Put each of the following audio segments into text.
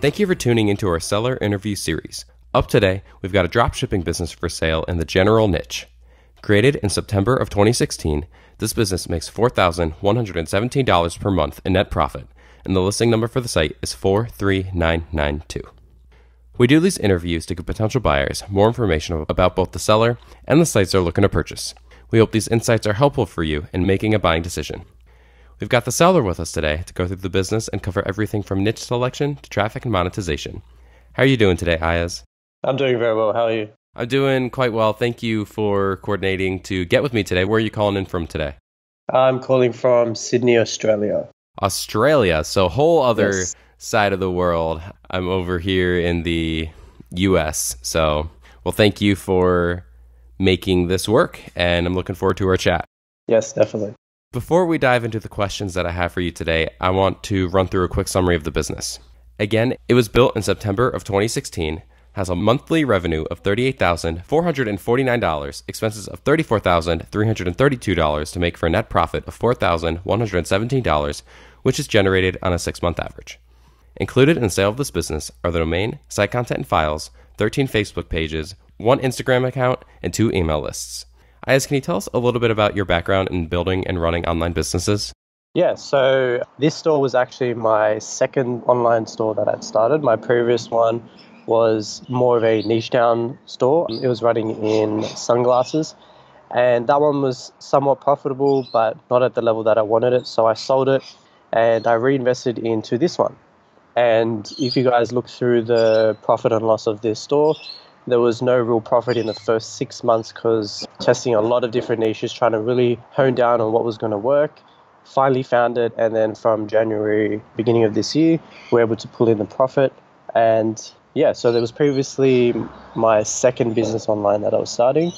Thank you for tuning into our seller interview series. Up today, we've got a dropshipping business for sale in the general niche. Created in September of 2016, this business makes $4,117 per month in net profit, and the listing number for the site is 43992. We do these interviews to give potential buyers more information about both the seller and the sites they're looking to purchase. We hope these insights are helpful for you in making a buying decision. We've got the seller with us today to go through the business and cover everything from niche selection to traffic and monetization. How are you doing today, Ayaz? I'm doing very well. How are you? I'm doing quite well. Thank you for coordinating to get with me today. Where are you calling in from today? I'm calling from Sydney, Australia. Australia, so whole other side of the world. I'm over here in the US. So, well, thank you for making this work, and I'm looking forward to our chat. Yes, definitely. Before we dive into the questions that I have for you today, I want to run through a quick summary of the business. Again, it was built in September of 2016, has a monthly revenue of $38,449, expenses of $34,332 to make for a net profit of $4,117, which is generated on a 6-month average. Included in the sale of this business are the domain, site content and files, 13 Facebook pages, 1 Instagram account, and 2 email lists. Ayaz, can you tell us a little bit about your background in building and running online businesses? Yeah, so this store was actually my second online store that I'd started. My previous one was more of a niche down store. It was running in sunglasses, and that one was somewhat profitable, but not at the level that I wanted it. So I sold it and I reinvested into this one. And if you guys look through the profit and loss of this store, there was no real profit in the first 6 months because testing a lot of different niches, trying to really hone down on what was going to work. Finally found it, and then from January, beginning of this year, we were able to pull in the profit. And yeah, so there was previously my second business online that I was starting.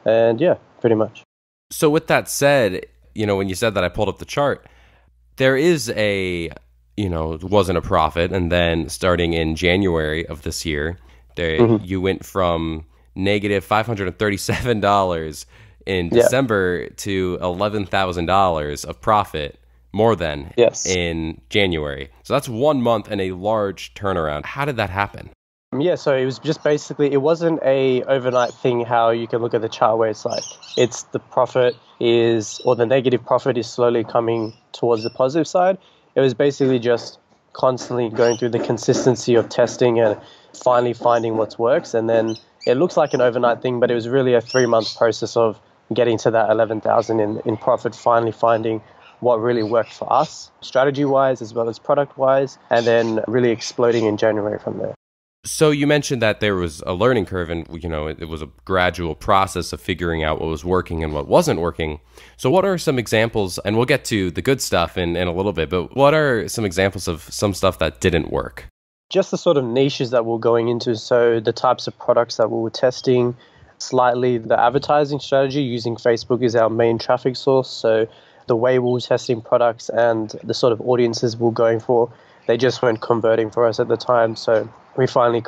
And yeah, pretty much. So with that said, when you said that, I pulled up the chart, there is it wasn't a profit. And then starting in January of this year, you went from negative $537 in December to $11,000 of profit, more than in January. So that's 1 month and a large turnaround. How did that happen? Yeah, so it was just basically, it wasn't a overnight thing how you can look at the chart where it's like, it's the profit is, or the negative profit is slowly coming towards the positive side. It was basically just constantly going through the consistency of testing and finally finding what works. And then it looks like an overnight thing, but it was really a 3-month process of getting to that 11,000 in profit, finally finding what really worked for us, strategy-wise as well as product-wise, and then really exploding in January from there. So you mentioned that there was a learning curve, and it was a gradual process of figuring out what was working and what wasn't working. So what are some examples, and we'll get to the good stuff in a little bit, but what are some examples of some stuff that didn't work? Just the sort of niches that we're going into, so the types of products that we were testing, slightly the advertising strategy using Facebook is our main traffic source. So the way we were testing products and the sort of audiences we were going for, they just weren't converting for us at the time. So we finally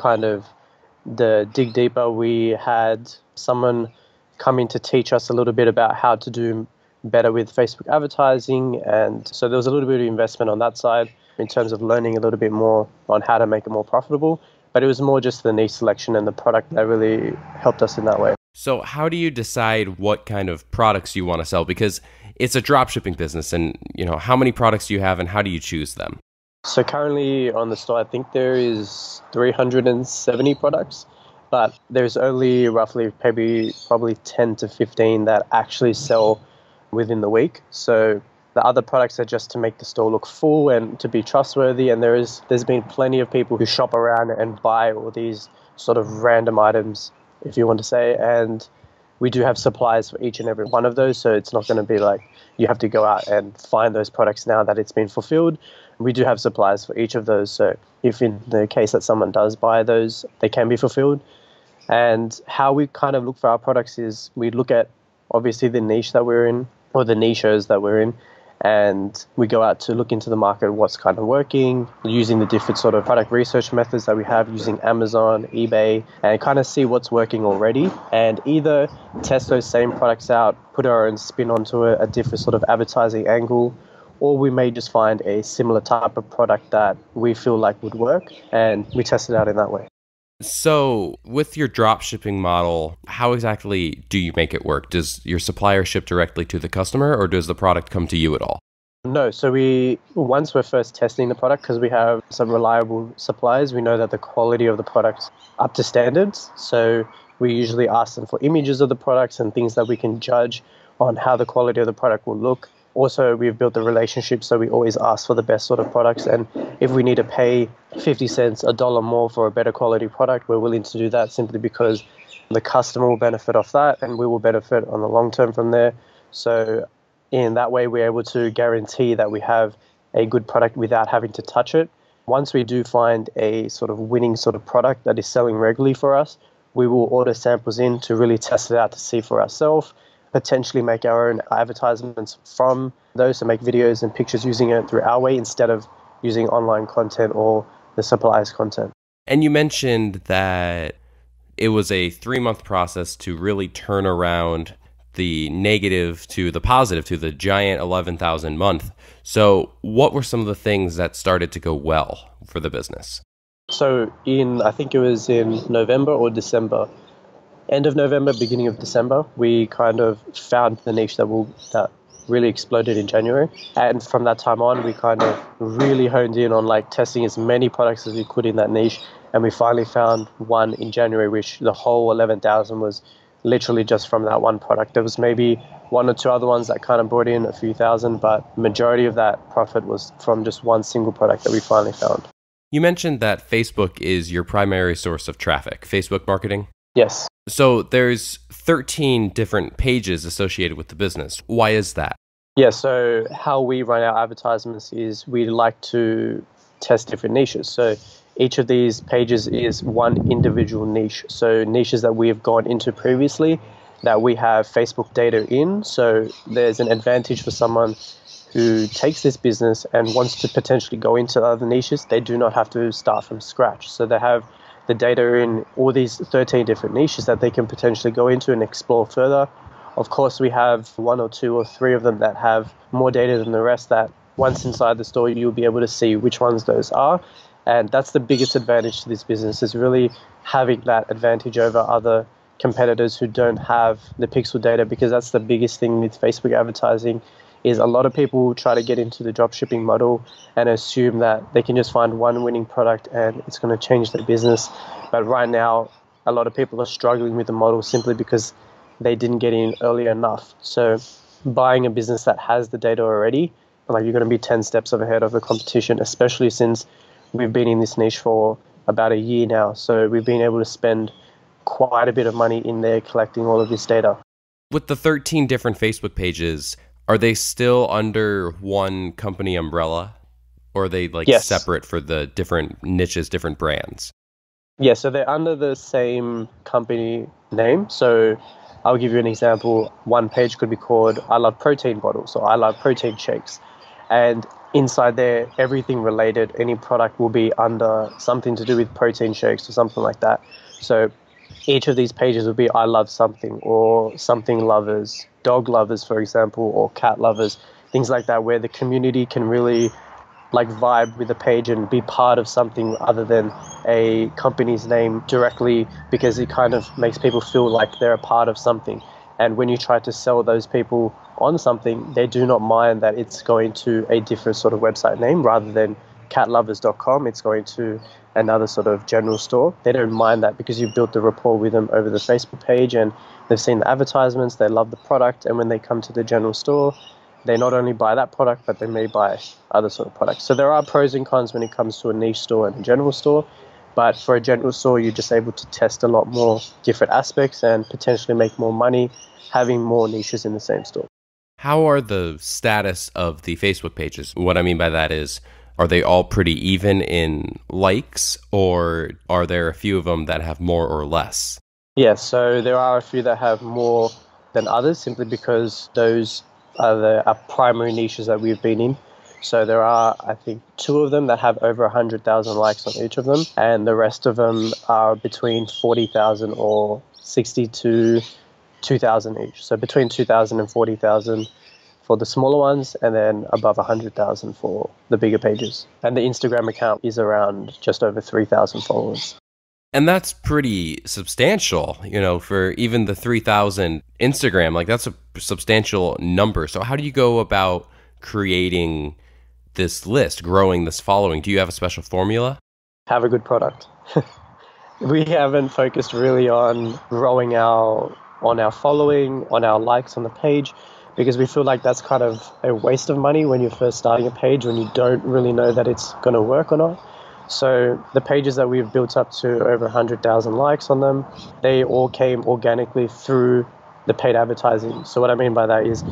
dig deeper. We had someone come in to teach us a little bit about how to do better with Facebook advertising. And so there was a little bit of investment on that side in terms of learning a little bit more on how to make it more profitable. But it was more just the niche selection and the product that really helped us in that way. So how do you decide what kind of products you want to sell? Because it's a dropshipping business, and how many products do you have and how do you choose them? So currently on the store, I think there is 370 products, but there's only roughly probably 10 to 15 that actually sell within the week. So the other products are just to make the store look full and to be trustworthy. And there's been plenty of people who shop around and buy all these sort of random items, if you want to say. And we do have supplies for each and every one of those. So it's not going to be like you have to go out and find those products now that it's been fulfilled. We do have supplies for each of those. So if in the case that someone does buy those, they can be fulfilled. And how we kind of look for our products is we look at obviously the niche that we're in, or the niches that we're in, and we go out to look into the market, what's kind of working, using the different sort of product research methods that we have, using Amazon, eBay, and kind of see what's working already, and either test those same products out, put our own spin onto it, a different sort of advertising angle, or we may just find a similar type of product that we feel like would work, and we test it out in that way. So, with your drop shipping model, how exactly do you make it work? Does your supplier ship directly to the customer, or does the product come to you at all? No, so once we're first testing the product, because we have some reliable suppliers, we know that the quality of the product's up to standards. So we usually ask them for images of the products and things that we can judge on how the quality of the product will look. Also, we've built the relationship, so we always ask for the best sort of products. And if we need to pay 50 cents, a dollar more for a better quality product, we're willing to do that simply because the customer will benefit off that and we will benefit on the long term from there. So in that way, we're able to guarantee that we have a good product without having to touch it. Once we do find a sort of winning sort of product that is selling regularly for us, we will order samples in to really test it out to see for ourselves, potentially make our own advertisements from those, to make videos and pictures using it through our way instead of using online content or the supplier's content. And you mentioned that it was a 3-month process to really turn around the negative to the positive to the giant 11,000 month. So what were some of the things that started to go well for the business? So I think it was in November or December, end of November, beginning of December, we kind of found the niche that really exploded in January. And from that time on, we kind of really honed in on like testing as many products as we could in that niche. And we finally found one in January, which the whole 11,000 was literally just from that one product. There was maybe one or two other ones that kind of brought in a few thousand, but majority of that profit was from just one single product that we finally found. You mentioned that Facebook is your primary source of traffic, Facebook marketing? Yes. So there's 13 different pages associated with the business. Why is that? Yeah, so how we run our advertisements is we like to test different niches. So each of these pages is one individual niche. So niches that we have gone into previously that we have Facebook data in. So there's an advantage for someone who takes this business and wants to potentially go into other niches. They do not have to start from scratch. So they have the data in all these 13 different niches that they can potentially go into and explore further. Of course, we have one or two or three of them that have more data than the rest that once inside the store, you'll be able to see which ones those are. And that's the biggest advantage to this business, is really having that advantage over other competitors who don't have the pixel data, because that's the biggest thing with Facebook advertising is a lot of people try to get into the dropshipping model and assume that they can just find one winning product and it's going to change their business. But right now, a lot of people are struggling with the model simply because they didn't get in early enough. So buying a business that has the data already, like, you're going to be 10 steps ahead of the competition, especially since we've been in this niche for about a year now. So we've been able to spend quite a bit of money in there collecting all of this data. With the 13 different Facebook pages, are they still under one company umbrella? Or are they Yes. separate for the different niches, different brands? Yeah, so they're under the same company name. So I'll give you an example. One page could be called I Love Protein Bottles or I Love Protein Shakes. And inside there, everything related, any product will be under something to do with protein shakes or something like that. So each of these pages will be I love something, or something lovers, dog lovers, for example, or cat lovers, things like that, where the community can really vibe with the page and be part of something other than a company's name directly, because it kind of makes people feel like they're a part of something. And when you try to sell those people on something, they do not mind that it's going to a different sort of website name rather than catlovers.com. It's going to another sort of general store. They don't mind that because you've built the rapport with them over the Facebook page and they've seen the advertisements, they love the product, and when they come to the general store, they not only buy that product, but they may buy other sort of products. So there are pros and cons when it comes to a niche store and a general store. But for a general store, you're just able to test a lot more different aspects and potentially make more money having more niches in the same store. How are the status of the Facebook pages? What I mean by that is, are they all pretty even in likes, or are there a few of them that have more or less? Yeah, so there are a few that have more than others simply because those are the primary niches that we've been in. So there are, I think, 2 of them that have over 100,000 likes on each of them, and the rest of them are between 40,000 or 60 to 2,000 each. So between 2,000 and 40,000 for the smaller ones, and then above 100,000 for the bigger pages. And the Instagram account is around just over 3,000 followers. And that's pretty substantial, for even the 3,000 Instagram, like that's a substantial number. So how do you go about creating this list, growing this following? Do you have a special formula? Have a good product. We haven't focused really on growing on our following, on our likes on the page, because we feel like that's kind of a waste of money when you're first starting a page, when you don't really know that it's going to work or not. So the pages that we've built up to over 100,000 likes on them, they all came organically through the paid advertising. So what I mean by that is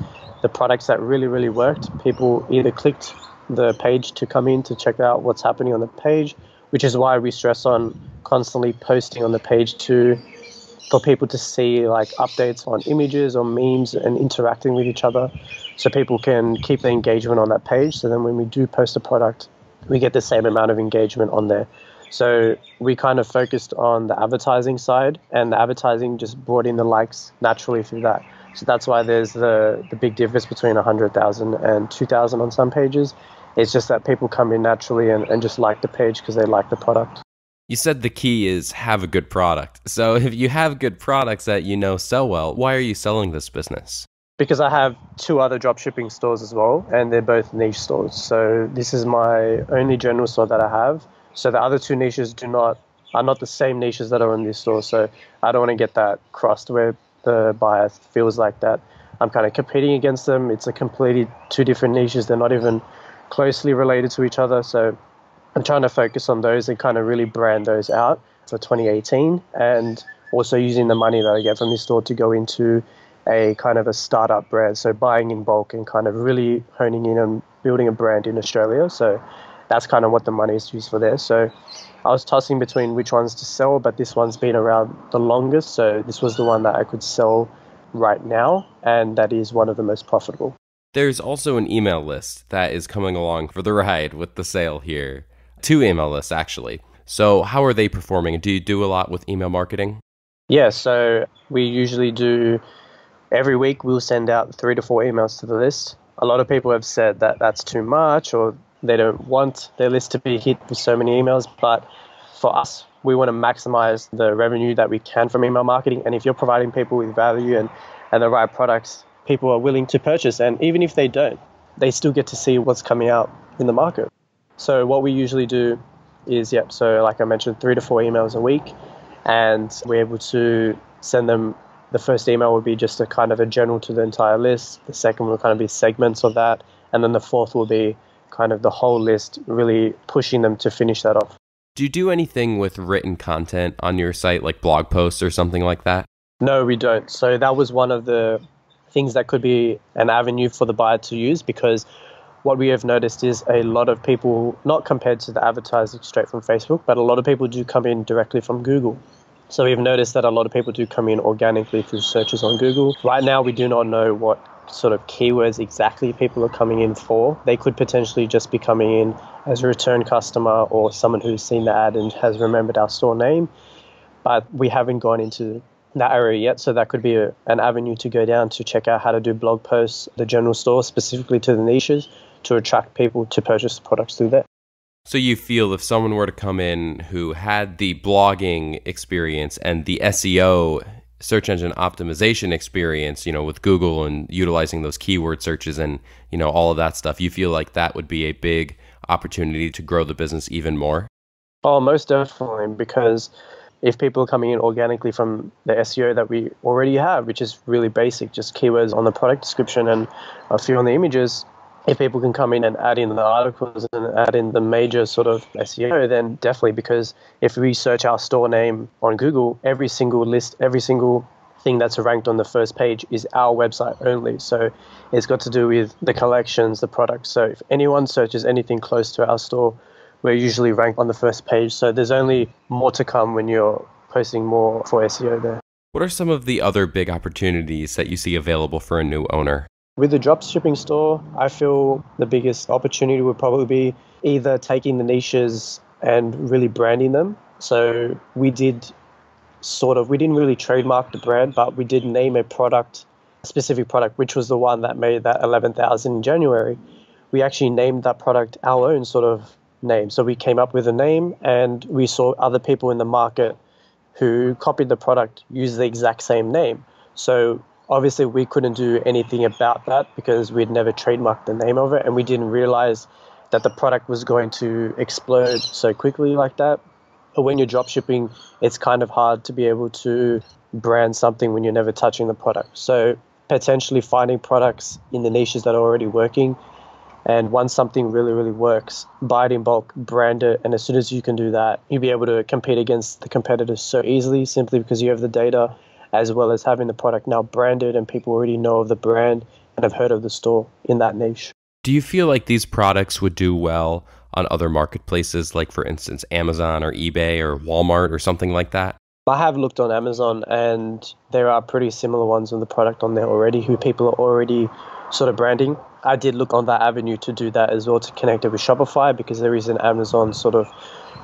the products that really, really worked, people either clicked the page to come in to check out what's happening on the page, which is why we stress on constantly posting on the page for people to see like updates on images or memes and interacting with each other, so people can keep the engagement on that page. So then when we do post a product, we get the same amount of engagement on there. So we kind of focused on the advertising side, and the advertising just brought in the likes naturally through that. So that's why there's the big difference between 100,000 and 2,000 on some pages. It's just that people come in naturally and just like the page because they like the product. You said the key is have a good product. So if you have good products that sell well, why are you selling this business? Because I have 2 other dropshipping stores as well, and they're both niche stores. So this is my only general store that I have. So the other 2 niches are not the same niches that are in this store. So I don't want to get that crossed where the buyer feels like that I'm kind of competing against them. It's a completely 2 different niches. They're not even closely related to each other. So I'm trying to focus on those and kind of really brand those out for 2018, and also using the money that I get from this store to go into a kind of a startup brand. So buying in bulk and kind of really honing in and building a brand in Australia. So that's kind of what the money is used for there. So I was tossing between which ones to sell, but this one's been around the longest. So this was the one that I could sell right now, and that is one of the most profitable. There's also an email list that is coming along for the ride with the sale here. 2 email lists, actually. So how are they performing? Do you do a lot with email marketing? Yeah, so we usually do, every week we'll send out 3 to 4 emails to the list. A lot of people have said that that's too much, or they don't want their list to be hit with so many emails. But for us, we want to maximize the revenue that we can from email marketing. And if you're providing people with value and the right products, people are willing to purchase. And even if they don't, they still get to see what's coming out in the market. So what we usually do is, so like I mentioned, 3 to 4 emails a week, and we're able to send them. The first email would be just a kind of a general to the entire list. The second will kind of be segments of that. And then the fourth will be kind of the whole list, really pushing them to finish that off. Do you do anything with written content on your site, like blog posts or something like that? No, we don't. So that was one of the things that could be an avenue for the buyer to use, because what we have noticed is a lot of people, not compared to the advertising straight from Facebook, but a lot of people do come in directly from Google. So we've noticed that a lot of people do come in organically through searches on Google. Right now, we do not know what sort of keywords exactly people are coming in for. They could potentially just be coming in as a return customer or someone who's seen the ad and has remembered our store name. But we haven't gone into that area yet, so that could be an avenue to go down to check out how to do blog posts, the general store, specifically to the niches, to attract people to purchase the products through there. So you feel if someone were to come in who had the blogging experience and the SEO, search engine optimization experience, with Google and utilizing those keyword searches and, all of that stuff, you feel like that would be a big opportunity to grow the business even more? Oh, most definitely, because if people are coming in organically from the SEO that we already have, which is really basic, just keywords on the product description and a few on the images, if people can come in and add in the articles and add in the major sort of SEO, then definitely, because if we search our store name on Google, every single list, every single thing that's ranked on the first page is our website only. So it's got to do with the collections, the products. So if anyone searches anything close to our store, we're usually ranked on the first page. So there's only more to come when you're posting more for SEO there. What are some of the other big opportunities that you see available for a new owner? With the dropshipping store, I feel the biggest opportunity would probably be either taking the niches and really branding them. So we didn't really trademark the brand, but we did name a product specific product, which was the one that made that 11,000 in January, we actually named that product our own sort of name. So we came up with a name, and we saw other people in the market who copied the product use the exact same name. So obviously we couldn't do anything about that because we'd never trademarked the name of it, and we didn't realize that the product was going to explode so quickly like that. But when you're drop shipping, it's kind of hard to be able to brand something when you're never touching the product. So potentially finding products in the niches that are already working, and once something really, really works, buy it in bulk, brand it, and as soon as you can do that, you'll be able to compete against the competitors so easily, simply because you have the data, as well as having the product now branded and people already know of the brand and have heard of the store in that niche. Do you feel like these products would do well on other marketplaces, like for instance, Amazon or eBay or Walmart or something like that? I have looked on Amazon, and there are pretty similar ones of the product on there already who people are already sort of branding. I did look on that avenue to do that as well, to connect it with Shopify, because there is an Amazon sort of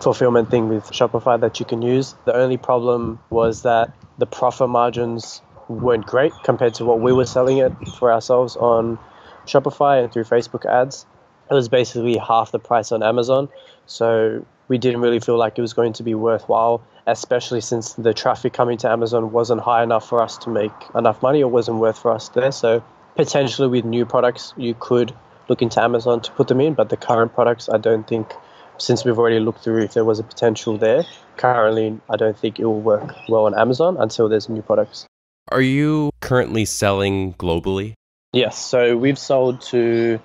fulfillment thing with Shopify that you can use. The only problem was that the profit margins weren't great compared to what we were selling it for ourselves on Shopify and through Facebook ads. It was basically half the price on Amazon. So we didn't really feel like it was going to be worthwhile, especially since the traffic coming to Amazon wasn't high enough for us to make enough money, or wasn't worth for us there. So potentially with new products, you could look into Amazon to put them in, but the current products, I don't think, since we've already looked through if there was a potential there, currently I don't think it will work well on Amazon until there's new products. Are you currently selling globally? Yes, so we've sold to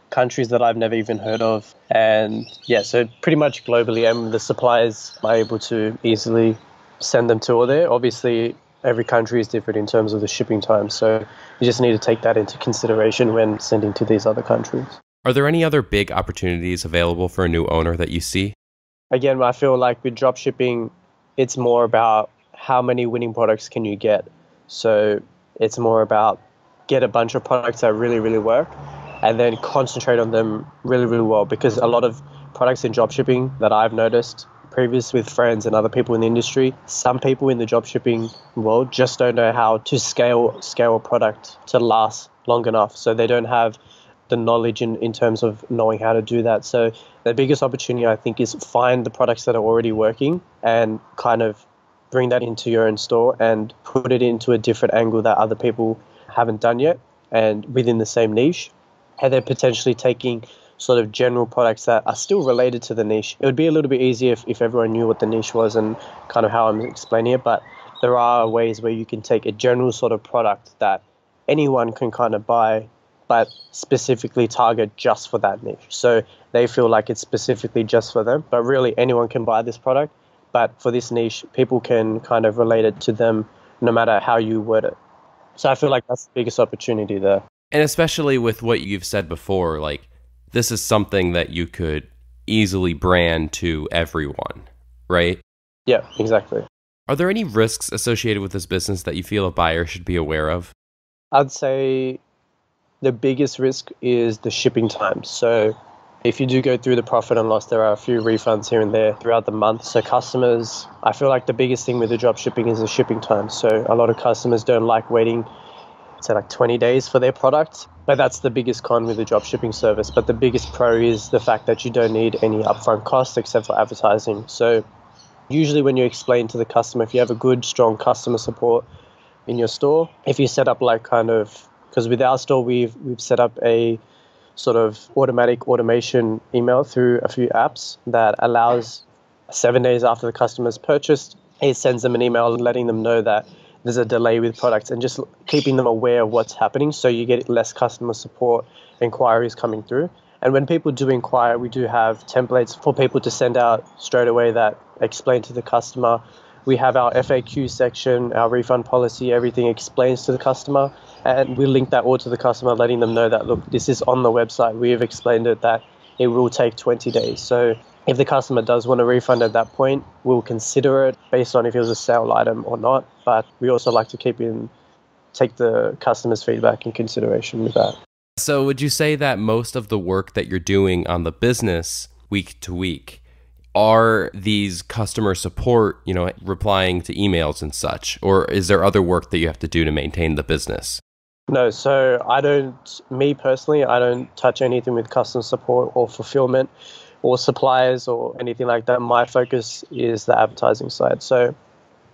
countries that I've never even heard of. And yeah, so pretty much globally, and the suppliers are able to easily send them to all there. Obviously, every country is different in terms of the shipping time. So you just need to take that into consideration when sending to these other countries. Are there any other big opportunities available for a new owner that you see? Again, I feel like with drop shipping, it's more about how many winning products can you get. So it's more about get a bunch of products that really, really work, and then concentrate on them really, really well. Because a lot of products in dropshipping that I've noticed previous with friends and other people in the industry, some people in the dropshipping world just don't know how to scale a product to last long enough. So they don't have the knowledge in terms of knowing how to do that. So the biggest opportunity, I think, is find the products that are already working and kind of bring that into your own store and put it into a different angle that other people haven't done yet, and within the same niche. And then potentially taking sort of general products that are still related to the niche. It would be a little bit easier if everyone knew what the niche was and kind of how I'm explaining it, but there are ways where you can take a general sort of product that anyone can kind of buy, but specifically target just for that niche. So they feel like it's specifically just for them, but really anyone can buy this product. But for this niche, people can kind of relate it to them no matter how you word it. So I feel like that's the biggest opportunity there. And especially with what you've said before, like this is something that you could easily brand to everyone, right? Yeah, exactly. Are there any risks associated with this business that you feel a buyer should be aware of? I'd say the biggest risk is the shipping time. So if you do go through the profit and loss, there are a few refunds here and there throughout the month. So customers, I feel like the biggest thing with the drop shipping is the shipping time. So a lot of customers don't like waiting, say like 20 days for their product. But that's the biggest con with the drop shipping service. But the biggest pro is the fact that you don't need any upfront costs except for advertising. So usually when you explain to the customer, if you have a good, strong customer support in your store, if you set up like kind of, because with our store, we've set up a sort of automatic automation email through a few apps that allows 7 days after the customer's purchased, it sends them an email letting them know that there's a delay with products and just keeping them aware of what's happening, so you get less customer support inquiries coming through. And when people do inquire, we do have templates for people to send out straight away that explain to the customer. We have our FAQ section, our refund policy, everything explains to the customer. And we link that all to the customer, letting them know that, look, this is on the website. We have explained it that it will take 20 days. So if the customer does want a refund at that point, we'll consider it based on if it was a sale item or not. But we also like to take the customer's feedback in consideration with that. So would you say that most of the work that you're doing on the business week to week are these customer support, replying to emails and such? Or is there other work that you have to do to maintain the business? No, so me personally, I don't touch anything with customer support or fulfillment or suppliers or anything like that. My focus is the advertising side. So,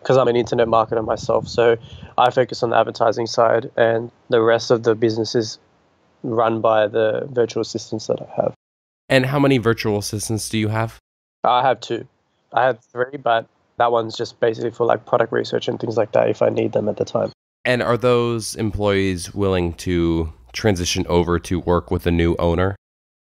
because I'm an internet marketer myself, so I focus on the advertising side, and the rest of the business is run by the virtual assistants that I have. And how many virtual assistants do you have? I have two. I had three, but that one's just basically for like product research and things like that if I need them at the time. And are those employees willing to transition over to work with a new owner?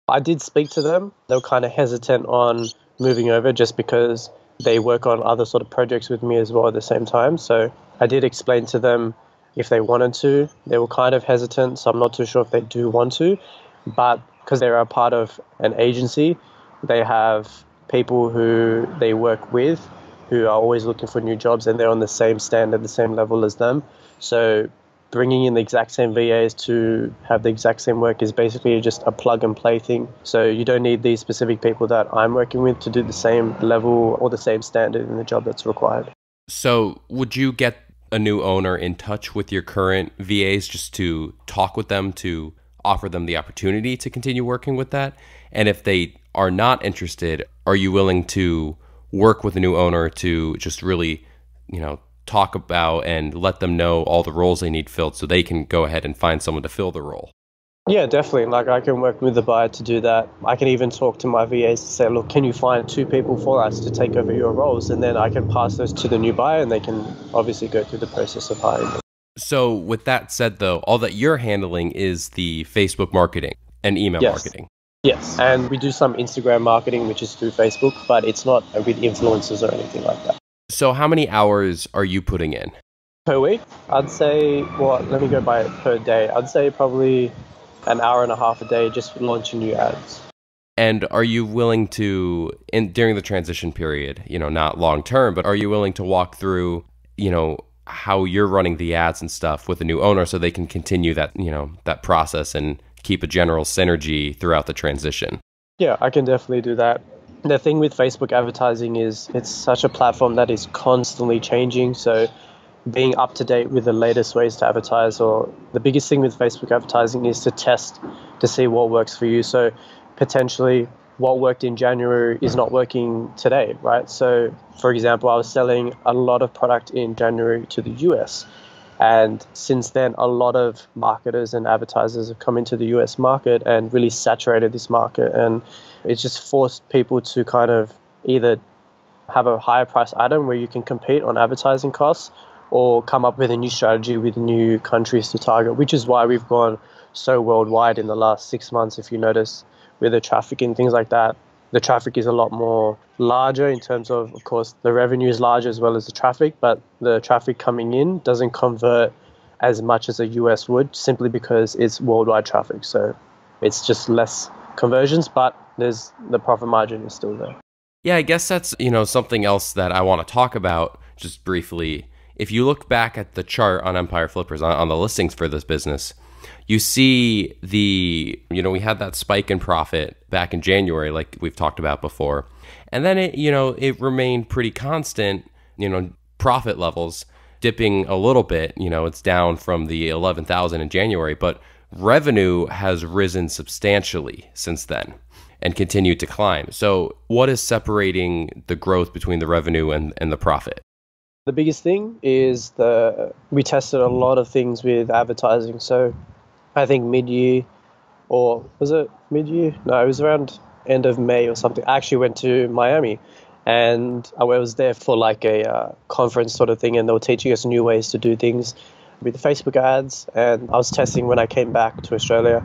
I did speak to them. They were kind of hesitant on moving over just because they work on other sort of projects with me as well at the same time. So I did explain to them if they wanted to. They were kind of hesitant, so I'm not too sure if they do want to. But because they're a part of an agency, they have people who they work with who are always looking for new jobs, and they're on the same standard, the same level as them. So bringing in the exact same VAs to have the exact same work is basically just a plug and play thing. So you don't need these specific people that I'm working with to do the same level or the same standard in the job that's required. So would you get a new owner in touch with your current VAs just to talk with them, to offer them the opportunity to continue working with that? And if they are not interested, are you willing to work with a new owner to just really, talk about and let them know all the roles they need filled so they can go ahead and find someone to fill the role? Yeah, definitely. Like I can work with the buyer to do that. I can even talk to my VAs to say, look, can you find two people for us to take over your roles? And then I can pass those to the new buyer and they can obviously go through the process of hiring them. So with that said, though, all that you're handling is the Facebook marketing and email marketing. Yes. And we do some Instagram marketing, which is through Facebook, but it's not with influencers or anything like that. So how many hours are you putting in? Per week, I'd say, let me go by it per day. I'd say probably an hour and a half a day just launching new ads. And are you willing to, during the transition period, not long term, but are you willing to walk through, how you're running the ads and stuff with a new owner so they can continue that, that process and keep a general synergy throughout the transition? Yeah, I can definitely do that. The thing with Facebook advertising is it's such a platform that is constantly changing. So being up to date with the latest ways to advertise, or the biggest thing with Facebook advertising is to test to see what works for you. So potentially what worked in January is not working today, right? So for example, I was selling a lot of product in January to the US. And since then, a lot of marketers and advertisers have come into the US market and really saturated this market. And it's just forced people to kind of either have a higher price item where you can compete on advertising costs, or come up with a new strategy with new countries to target, which is why we've gone so worldwide in the last 6 months. If you notice with the traffic and things like that, the traffic is a lot more larger in terms of course, the revenue is larger as well as the traffic, but the traffic coming in doesn't convert as much as a US would simply because it's worldwide traffic. So it's just less conversions, but the profit margin is still there. Yeah, I guess that's, something else that I want to talk about just briefly. If you look back at the chart on Empire Flippers on the listings for this business, you see we had that spike in profit back in January, like we've talked about before. And then it remained pretty constant, profit levels dipping a little bit, it's down from the 11,000 in January, but revenue has risen substantially since then and continued to climb. So what is separating the growth between the revenue and the profit? The biggest thing is we tested a lot of things with advertising. So I think mid-year, or was it mid-year? No, it was around end of May or something. I actually went to Miami, and I was there for like a conference sort of thing, and they were teaching us new ways to do things with Facebook ads. And I was testing when I came back to Australia.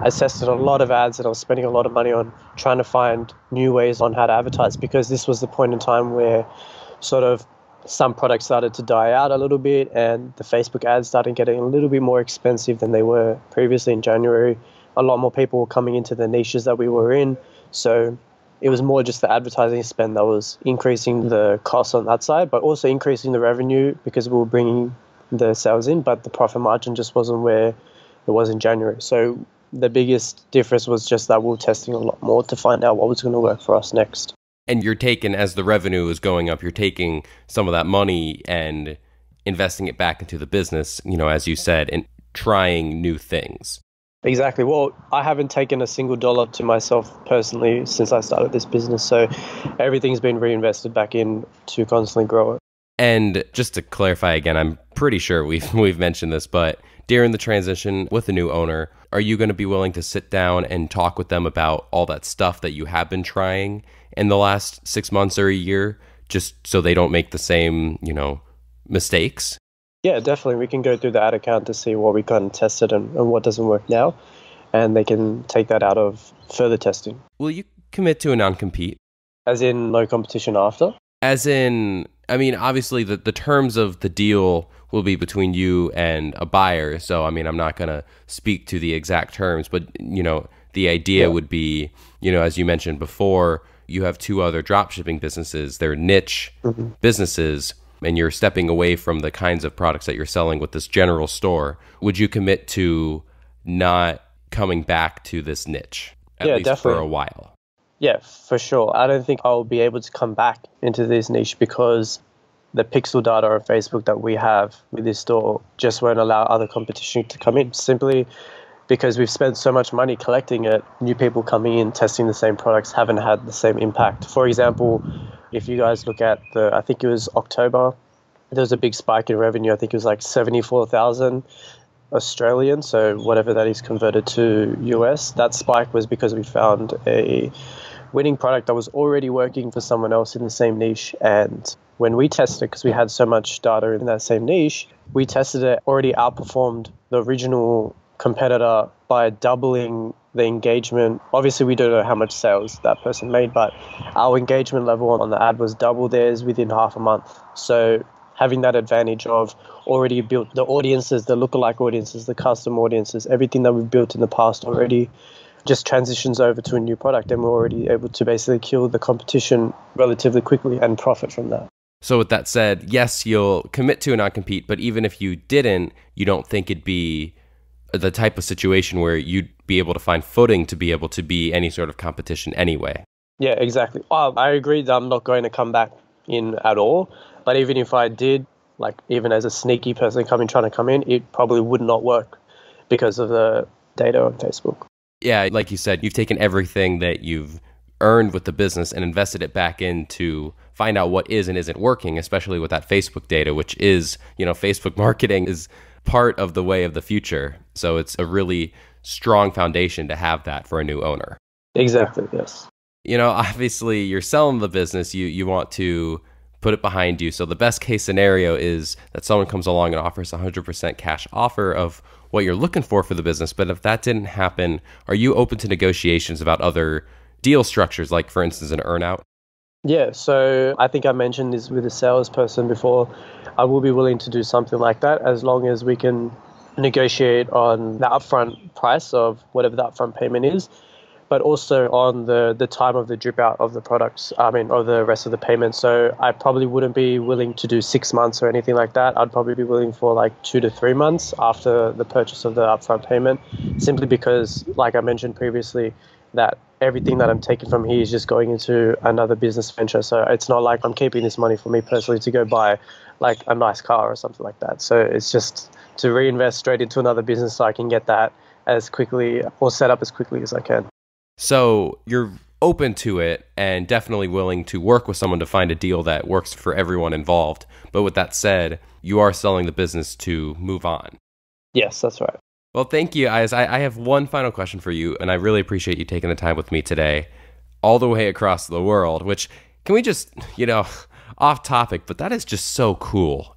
I tested a lot of ads, and I was spending a lot of money on trying to find new ways on how to advertise, because this was the point in time where sort of some products started to die out a little bit, and the Facebook ads started getting a little bit more expensive than they were previously in January. A lot more people were coming into the niches that we were in. So it was more just the advertising spend that was increasing the cost on that side, but also increasing the revenue because we were bringing the sales in, but the profit margin just wasn't where it was in January. So the biggest difference was just that we were testing a lot more to find out what was going to work for us next. And you're taking, as the revenue is going up, you're taking some of that money and investing it back into the business, as you said. And trying new things. Exactly. Well, I haven't taken a single dollar to myself personally since I started this business. So everything's been reinvested back in to constantly grow it. And just to clarify again, I'm pretty sure we've mentioned this, but during the transition with the new owner, are you going to be willing to sit down and talk with them about all that stuff that you have been trying in the last 6 months or a year, just so they don't make the same, mistakes? Yeah, definitely. We can go through the ad account to see what we kind of tested and what doesn't work now, and they can take that out of further testing. Will you commit to a non-compete? As in no competition after? As in, I mean, obviously the terms of the deal will be between you and a buyer. So, I mean, I'm not going to speak to the exact terms, but, the idea would be, as you mentioned before, you have two other dropshipping businesses. They're niche businesses, and you're stepping away from the kinds of products that you're selling with this general store. Would you commit to not coming back to this niche, at least definitely. for a while? Yeah, for sure. I don't think I'll be able to come back into this niche because the pixel data on Facebook that we have with this store just won't allow other competition to come in, simply because we've spent so much money collecting it. New people coming in, testing the same products haven't had the same impact. For example, if you guys look at I think it was October, there was a big spike in revenue. I think it was like 74,000 Australian, so whatever that is converted to US. That spike was because we found a winning product that was already working for someone else in the same niche. And when we tested it, because we had so much data in that same niche, we tested it, already outperformed the original competitor by doubling the engagement. Obviously, we don't know how much sales that person made, but our engagement level on the ad was double theirs within half a month. So having that advantage of already built the audiences, the lookalike audiences, the custom audiences, everything that we've built in the past already just transitions over to a new product, and we're already able to basically kill the competition relatively quickly and profit from that. So with that said, yes, you'll commit to a non-compete, but even if you didn't, you don't think it'd be the type of situation where you'd be able to find footing to be able to be any sort of competition anyway. Yeah, exactly. I agree that I'm not going to come back in at all, but even if I did, like even as a sneaky person trying to come in, it probably would not work because of the data on Facebook. Yeah, like you said, you've taken everything that you've earned with the business and invested it back in to find out what is and isn't working, especially with that Facebook data, which is, Facebook marketing is part of the way of the future. So it's a really strong foundation to have that for a new owner. Exactly, yes. Obviously you're selling the business, you want to put it behind you. So the best case scenario is that someone comes along and offers a 100% cash offer of what you're looking for the business. But if that didn't happen, are you open to negotiations about other deal structures, like for instance, an earnout? Yeah, so I think I mentioned this with a salesperson before. I will be willing to do something like that as long as we can negotiate on the upfront price of whatever the upfront payment is, but also on the time of the drip out of the products, or the rest of the payment. So I probably wouldn't be willing to do 6 months or anything like that. I'd probably be willing for like 2 to 3 months after the purchase of the upfront payment, simply because, like I mentioned previously, that everything that I'm taking from here is just going into another business venture. So it's not like I'm keeping this money for me personally to go buy like a nice car or something like that. So it's just to reinvest straight into another business so I can get that as quickly or set up as quickly as I can. So you're open to it and definitely willing to work with someone to find a deal that works for everyone involved. But with that said, you are selling the business to move on. Yes, that's right. Well, thank you, Ayaz. I have one final question for you, and I really appreciate you taking the time with me today, all the way across the world, which, can we just, off topic, but that is just so cool,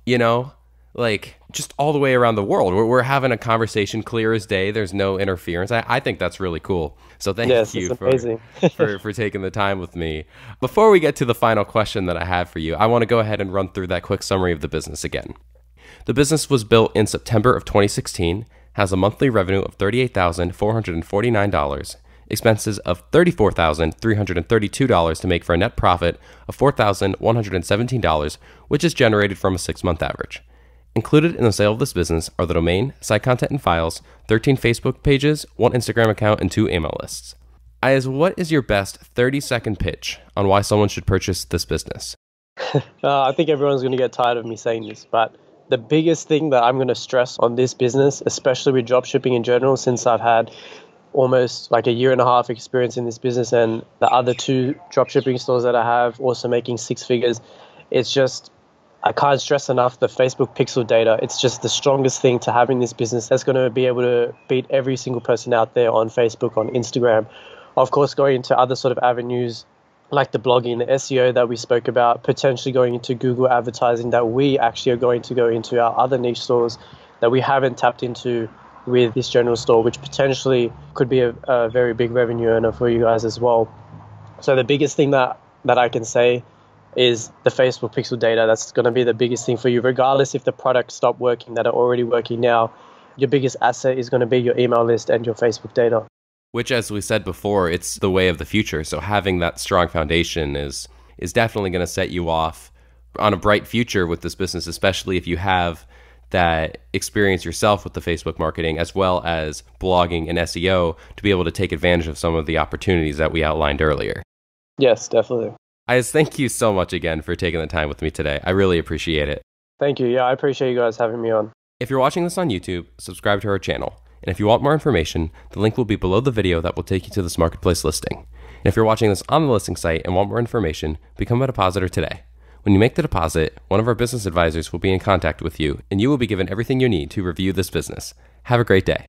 like just all the way around the world. We're having a conversation clear as day. There's no interference. I think that's really cool. So thank you for taking the time with me. Before we get to the final question that I have for you, I want to go ahead and run through that quick summary of the business again. The business was built in September of 2016, has a monthly revenue of $38,449, expenses of $34,332 to make for a net profit of $4,117, which is generated from a 6-month average. Included in the sale of this business are the domain, site content and files, 13 Facebook pages, 1 Instagram account, and 2 email lists. Ayaz, what is your best 30-second pitch on why someone should purchase this business? I think everyone's going to get tired of me saying this, but The biggest thing that I'm going to stress on this business, especially with dropshipping in general, since I've had almost like a year and a half experience in this business, and the other two dropshipping stores that I have also making six figures, it's just, I can't stress enough the Facebook pixel data. It's just the strongest thing to have in this business that's going to be able to beat every single person out there on Facebook, on Instagram. Of course, going into other sort of avenues like the blogging, the SEO that we spoke about, potentially going into Google advertising that we actually are going to go into our other niche stores that we haven't tapped into with this general store, which potentially could be a very big revenue earner for you guys as well. So the biggest thing that I can say is the Facebook pixel data. That's going to be the biggest thing for you, regardless if the products stop working that are already working now. Your biggest asset is going to be your email list and your Facebook data. Which, as we said before, it's the way of the future. So having that strong foundation is definitely going to set you off on a bright future with this business, especially if you have that experience yourself with the Facebook marketing as well as blogging and SEO to be able to take advantage of some of the opportunities that we outlined earlier. Yes, definitely. Ayaz, thank you so much again for taking the time with me today. I really appreciate it. Thank you. Yeah, I appreciate you guys having me on. If you're watching this on YouTube, subscribe to our channel. And if you want more information, the link will be below the video that will take you to this marketplace listing. And if you're watching this on the listing site and want more information, become a depositor today. When you make the deposit, one of our business advisors will be in contact with you, and you will be given everything you need to review this business. Have a great day.